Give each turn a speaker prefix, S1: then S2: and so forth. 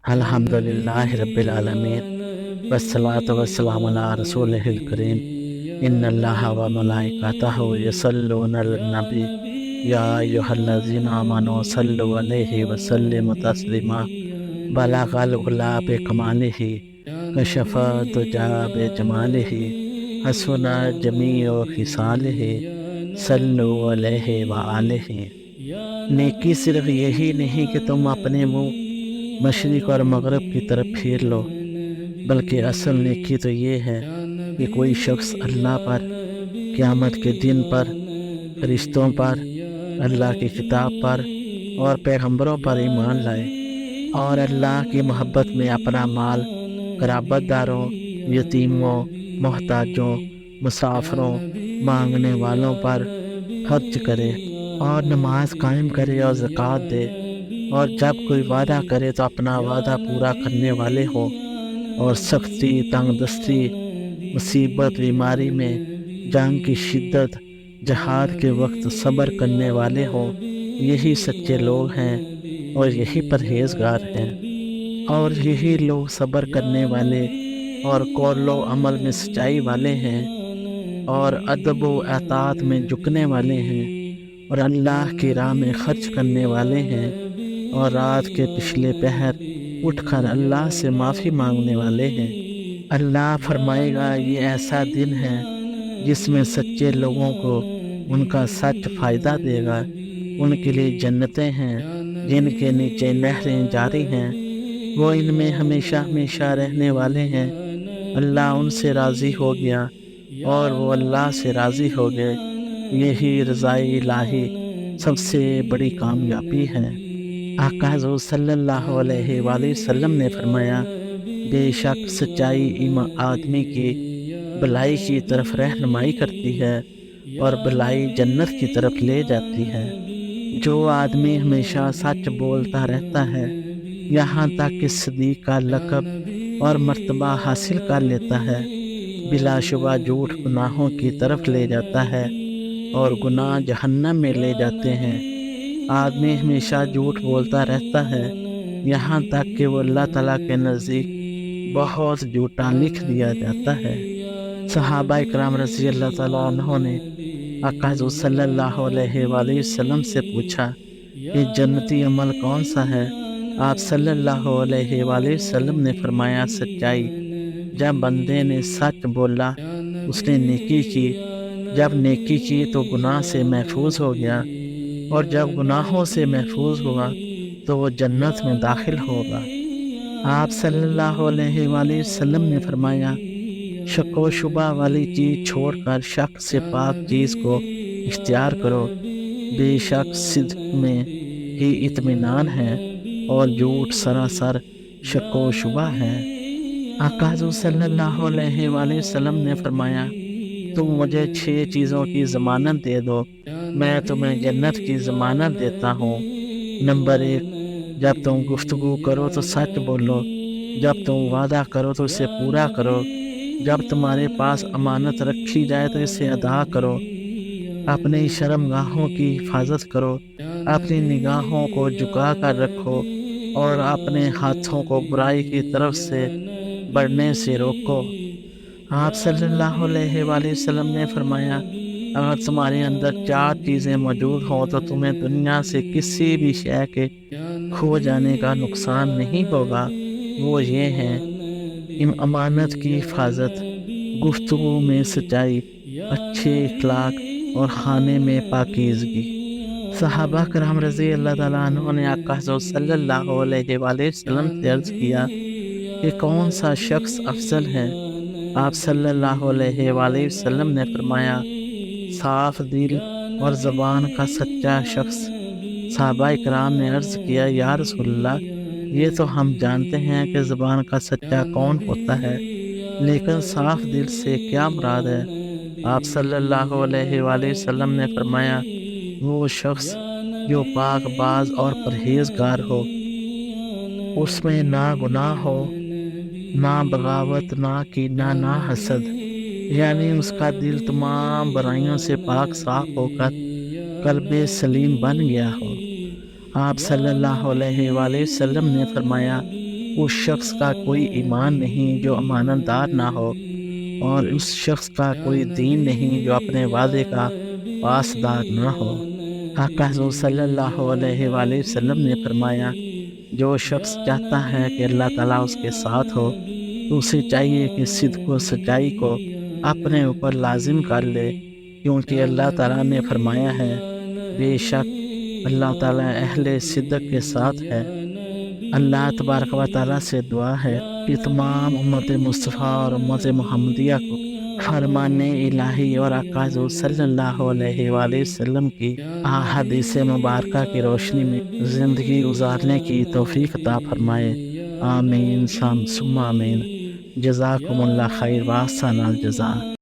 S1: الحمدللہ رب العالمین والصلاة والسلام علی رسولہ الکریم ان اللہ و ملائکتہ یصلون علی النبی یا ایھا الذین آمنوا صلوا علیہ وسلموا تسلیما بلغ العلا بکمالہ کشف الدجی بجمالہ حسن جمیع خصالہ صلوا علیہ وآلہ۔ نیکی صرف یہی نہیں کہ تم اپنے منہ مشرق اور مغرب کی طرف پھیر لو، بلکہ اصل نیکی تو یہ ہے کہ کوئی شخص اللہ پر، قیامت کے دن پر، فرشتوں پر، اللہ کی کتاب پر اور پیغمبروں پر ایمان لائے اور اللہ کی محبت میں اپنا مال قرابت داروں، یتیموں، محتاجوں، مسافروں، مانگنے والوں پر خرچ کرے اور نماز قائم کرے اور زکوٰۃ دے، اور جب کوئی وعدہ کرے تو اپنا وعدہ پورا کرنے والے ہوں، اور سختی، تنگ دستی، مصیبت، بیماری میں، جنگ کی شدت، جہاد کے وقت صبر کرنے والے ہوں۔ یہی سچے لوگ ہیں اور یہی پرہیزگار ہیں، اور یہی لوگ صبر کرنے والے اور قول و عمل میں سچائی والے ہیں اور ادب و اطاعت میں جھکنے والے ہیں اور اللہ کی راہ میں خرچ کرنے والے ہیں اور رات کے پچھلے پہر اٹھ کر اللہ سے معافی مانگنے والے ہیں۔ اللہ فرمائے گا، یہ ایسا دن ہے جس میں سچے لوگوں کو ان کا سچ فائدہ دے گا۔ ان کے لیے جنتیں ہیں جن کے نیچے نہریں جاری ہیں، وہ ان میں ہمیشہ ہمیشہ رہنے والے ہیں۔ اللہ ان سے راضی ہو گیا اور وہ اللہ سے راضی ہو گئے۔ یہی رضائے الہی سب سے بڑی کامیابی ہے۔ آقا حضور صلی اللہ علیہ وآلہ وسلم نے فرمایا، بے شک سچائی آدمی کی بھلائی کی طرف رہنمائی کرتی ہے اور بھلائی جنت کی طرف لے جاتی ہے۔ جو آدمی ہمیشہ سچ بولتا رہتا ہے یہاں تک کہ صدیق کا لقب اور مرتبہ حاصل کر لیتا ہے، بلا شبہ جھوٹ گناہوں کی طرف لے جاتا ہے اور گناہ جہنم میں لے جاتے ہیں۔ آدمی ہمیشہ جھوٹ بولتا رہتا ہے یہاں تک کہ وہ اللہ تعالیٰ کے نزدیک بہت جھوٹا لکھ دیا جاتا ہے۔ صحابہ اکرام رضی اللہ تعالیٰ عنہ نے آقا حضور صلی اللہ علیہ وآلہ وسلم سے پوچھا کہ جنتی عمل کون سا ہے؟ آپ صلی اللہ علیہ وآلہ وسلم نے فرمایا، سچائی۔ جب بندے نے سچ بولا اس نے نیکی کی، جب نیکی کی تو گناہ سے محفوظ ہو گیا، اور جب گناہوں سے محفوظ ہوا تو وہ جنت میں داخل ہوگا۔ آپ صلی اللہ علیہ وآلہ وسلم نے فرمایا، شک و شبہ والی چیز چھوڑ کر شک سے پاک چیز کو اختیار کرو۔ بے شک صدق میں ہی اطمینان ہے اور جھوٹ سراسر شک و شبہ ہے۔ آقا حضور صلی اللہ علیہ وآلہ وسلم نے فرمایا، تم مجھے 6 چیزوں کی ضمانت دے دو، میں تمہیں جنت کی ضمانت دیتا ہوں۔ نمبر 1، جب تم گفتگو کرو تو سچ بولو، جب تم وعدہ کرو تو اسے پورا کرو، جب تمہارے پاس امانت رکھی جائے تو اسے ادا کرو، اپنی شرمگاہوں کی حفاظت کرو، اپنی نگاہوں کو جھکا کر رکھو اور اپنے ہاتھوں کو برائی کی طرف سے بڑھنے سے روکو۔ آپ صلی اللہ علیہ وآلہ وسلم نے فرمایا، اگر تمہارے اندر 4 چیزیں موجود ہوں تو تمہیں دنیا سے کسی بھی شے کے کھو جانے کا نقصان نہیں ہوگا۔ وہ یہ ہیں، امانت کی حفاظت، گفتگو میں سچائی، اچھے اخلاق اور کھانے میں پاکیزگی۔ صحابہ کرام رضی اللہ تعالیٰ عنہ نے آقا حضور صلی اللہ علیہ وآلہ وسلم سے عرض کیا کہ کون سا شخص افضل ہے؟ آپ صلی اللہ علیہ وآلہ وسلم نے فرمایا، صاف دل اور زبان کا سچا شخص۔ صحابہ اکرام نے عرض کیا، یا رسول اللہ، یہ تو ہم جانتے ہیں کہ زبان کا سچا کون ہوتا ہے، لیکن صاف دل سے کیا مراد ہے؟ آپ صلی اللہ علیہ وآلہ وسلم نے فرمایا، وہ شخص جو پاک باز اور پرہیزگار ہو، اس میں نہ گناہ ہو، نہ بغاوت، نہ کینہ، نہ حسد، یعنی اس کا دل تمام برائیوں سے پاک صاف ہو کر قلب سلیم بن گیا ہو۔ آپ صلی اللہ علیہ وآلہ وسلم نے فرمایا، اس شخص کا کوئی ایمان نہیں جو امانت دار نہ ہو، اور اس شخص کا کوئی دین نہیں جو اپنے وعدے کا پاسدار نہ ہو۔ آقا حضور صلی اللہ علیہ وآلہ وسلم نے فرمایا، جو شخص چاہتا ہے کہ اللہ تعالیٰ اس کے ساتھ ہو تو اسے چاہیے کہ صدق و سچائی کو اپنے اوپر لازم کر لے، کیونکہ اللہ تعالیٰ نے فرمایا ہے، بے شک اللہ تعالیٰ اہل صدق کے ساتھ ہے۔ اللہ تبارک و تعالیٰ سے دعا ہے کہ تمام امت مصطفیٰ اور امت محمدیہ کو فرمان الہی اور آقا حضور صلی اللہ علیہ وآلہ وسلم کی احادیث مبارکہ کی روشنی میں زندگی گزارنے کی توفیق عطا فرمائے۔ آمین ثم آمین۔ جزاکم اللہ خیر و احسن الجزاء۔